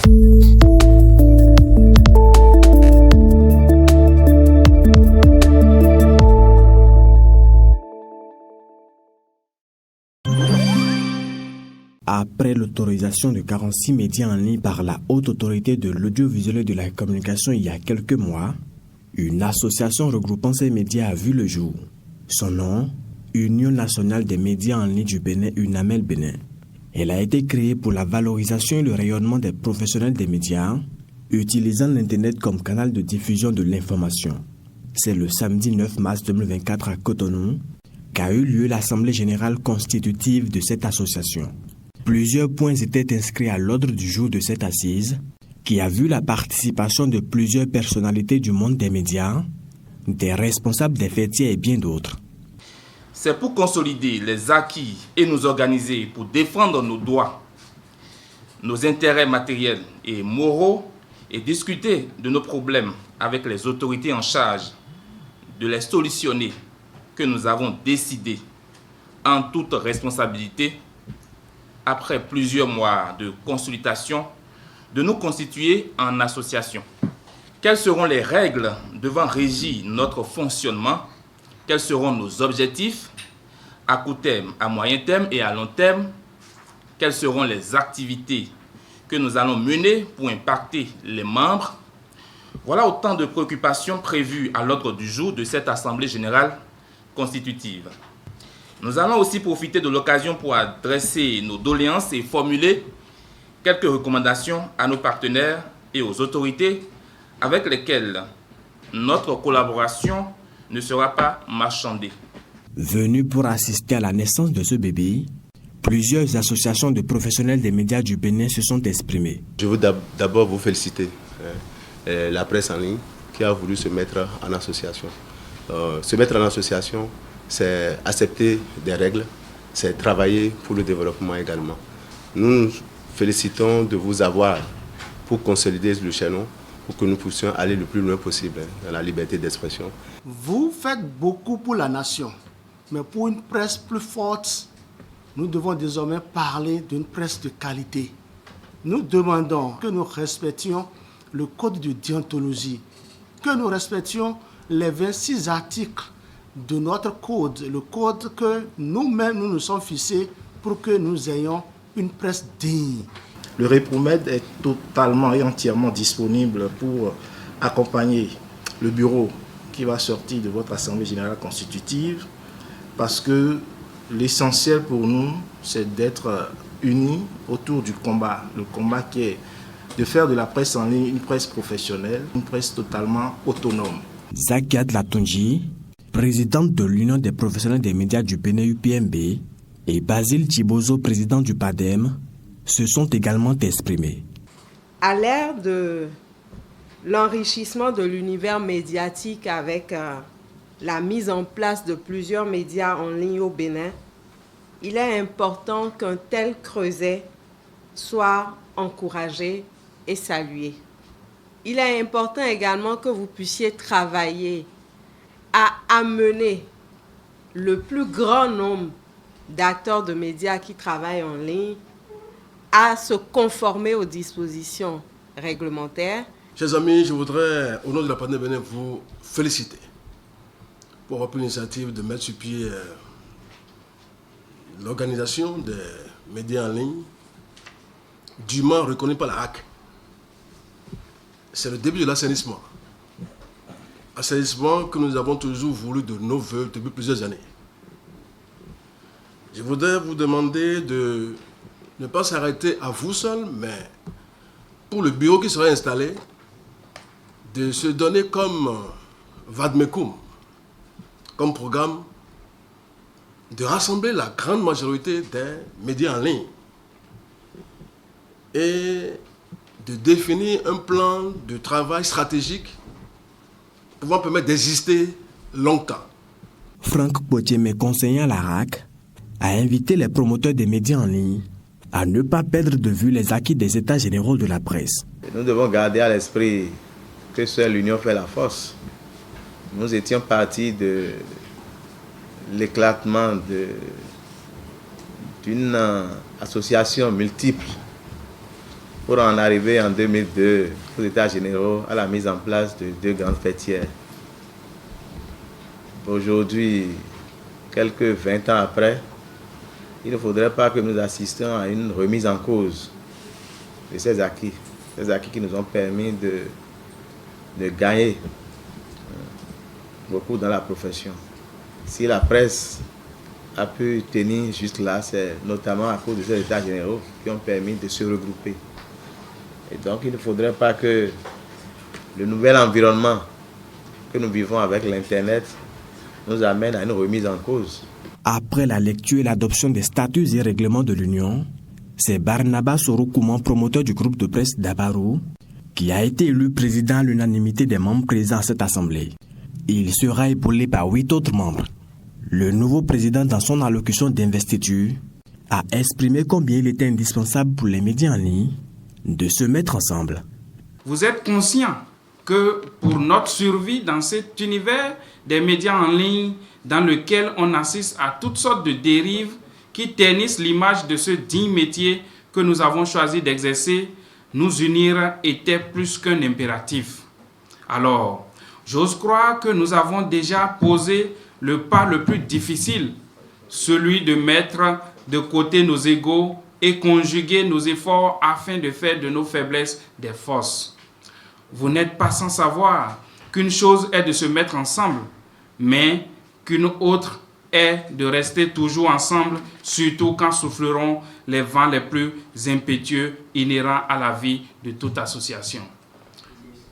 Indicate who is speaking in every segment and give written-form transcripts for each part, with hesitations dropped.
Speaker 1: Après l'autorisation de 46 médias en ligne par la Haute Autorité de l'Audiovisuel et de la Communication il y a quelques mois, une association regroupant ces médias a vu le jour. Son nom, Union nationale des médias en ligne du Bénin, UNAMEL Bénin. Elle a été créée pour la valorisation et le rayonnement des professionnels des médias, utilisant l'Internet comme canal de diffusion de l'information. C'est le samedi 9 mars 2024 à Cotonou qu'a eu lieu l'Assemblée générale constitutive de cette association. Plusieurs points étaient inscrits à l'ordre du jour de cette assise, qui a vu la participation de plusieurs personnalités du monde des médias, des responsables des fêtiers et bien d'autres.
Speaker 2: C'est pour consolider les acquis et nous organiser pour défendre nos droits, nos intérêts matériels et moraux et discuter de nos problèmes avec les autorités en charge de les solutionner que nous avons décidé en toute responsabilité, après plusieurs mois de consultation, de nous constituer en association. Quelles seront les règles devant régir notre fonctionnement? Quels seront nos objectifs à court terme, à moyen terme et à long terme? Quelles seront les activités que nous allons mener pour impacter les membres? Voilà autant de préoccupations prévues à l'ordre du jour de cette Assemblée générale constitutive. Nous allons aussi profiter de l'occasion pour adresser nos doléances et formuler quelques recommandations à nos partenaires et aux autorités avec lesquelles notre collaboration ne sera pas marchandée.
Speaker 1: Venus pour assister à la naissance de ce bébé, plusieurs associations de professionnels des médias du Bénin se sont exprimées.
Speaker 3: Je veux d'abord vous féliciter, la presse en ligne qui a voulu se mettre en association. Se mettre en association, c'est accepter des règles, c'est travailler pour le développement également. Nous nous félicitons de vous avoir pour consolider le chaînon, pour que nous puissions aller le plus loin possible dans la liberté d'expression.
Speaker 4: Vous faites beaucoup pour la nation, mais pour une presse plus forte, nous devons désormais parler d'une presse de qualité. Nous demandons que nous respections le code de déontologie, que nous respections les 26 articles de notre code, le code que nous-mêmes nous sommes fixés pour que nous ayons une presse digne.
Speaker 5: Le Repromed est totalement et entièrement disponible pour accompagner le bureau qui va sortir de votre Assemblée générale constitutive, parce que l'essentiel pour nous, c'est d'être unis autour du combat. Le combat qui est de faire de la presse en ligne une presse professionnelle, une presse totalement autonome.
Speaker 1: Zakiat Latunji, présidente de l'Union des professionnels des médias du Bénin UPMB, et Basile Thibozo, président du PADEM, se sont également exprimés.
Speaker 6: À l'ère de l'enrichissement de l'univers médiatique avec la mise en place de plusieurs médias en ligne au Bénin, il est important qu'un tel creuset soit encouragé et salué. Il est important également que vous puissiez travailler à amener le plus grand nombre d'acteurs de médias qui travaillent en ligne à se conformer aux dispositions réglementaires.
Speaker 7: Chers amis, je voudrais, au nom de la PADEM Bénin, vous féliciter pour avoir pris l'initiative de mettre sur pied l'organisation des médias en ligne dûment reconnue par la HAC. C'est le début de l'assainissement. Assainissement que nous avons toujours voulu de nos voeux depuis plusieurs années. Je voudrais vous demander de ne pas s'arrêter à vous seul, mais pour le bureau qui sera installé, de se donner comme vademecum, comme programme, de rassembler la grande majorité des médias en ligne et de définir un plan de travail stratégique pouvant permettre d'exister longtemps.
Speaker 1: Franck Potier, conseiller à la RAC, a invité les promoteurs des médias en ligne à ne pas perdre de vue les acquis des états généraux de la presse.
Speaker 8: Nous devons garder à l'esprit que seule l'union fait la force. Nous étions partis de l'éclatement d'une association multiple pour en arriver en 2002 aux États généraux à la mise en place de 2 grandes fêtières. Aujourd'hui, quelques 20 ans après, il ne faudrait pas que nous assistions à une remise en cause de ces acquis qui nous ont permis de gagner beaucoup dans la profession. Si la presse a pu tenir juste là, c'est notamment à cause de ces États généraux qui ont permis de se regrouper. Et donc, il ne faudrait pas que le nouvel environnement que nous vivons avec l'Internet nous amène à une remise en cause.
Speaker 1: Après la lecture et l'adoption des statuts et règlements de l'Union, c'est Barnabas Sorokouman, promoteur du groupe de presse d'Abarou, qui a été élu président à l'unanimité des membres présents à cette assemblée. Il sera épaulé par 8 autres membres. Le nouveau président, dans son allocution d'investiture, a exprimé combien il était indispensable pour les médias en ligne de se mettre ensemble.
Speaker 9: Vous êtes conscient que pour notre survie dans cet univers des médias en ligne dans lequel on assiste à toutes sortes de dérives qui ternissent l'image de ce digne métier que nous avons choisi d'exercer, nous unir était plus qu'un impératif. Alors, j'ose croire que nous avons déjà posé le pas le plus difficile, celui de mettre de côté nos égos et conjuguer nos efforts afin de faire de nos faiblesses des forces. Vous n'êtes pas sans savoir qu'une chose est de se mettre ensemble, mais qu'une autre est de rester toujours ensemble, surtout quand souffleront les vents les plus impétueux inhérents à la vie de toute association.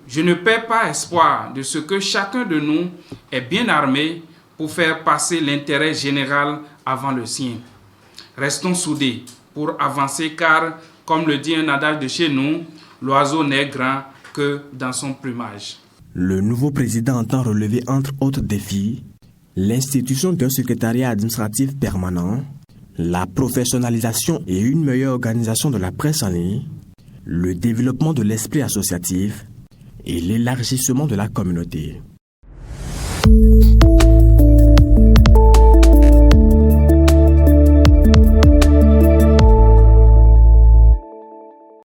Speaker 9: Je ne perds pas espoir de ce que chacun de nous est bien armé pour faire passer l'intérêt général avant le sien. Restons soudés pour avancer car, comme le dit un adage de chez nous, l'oiseau n'est grand que dans son plumage.
Speaker 1: Le nouveau président entend relever entre autres défis l'institution d'un secrétariat administratif permanent, la professionnalisation et une meilleure organisation de la presse en ligne, le développement de l'esprit associatif et l'élargissement de la communauté.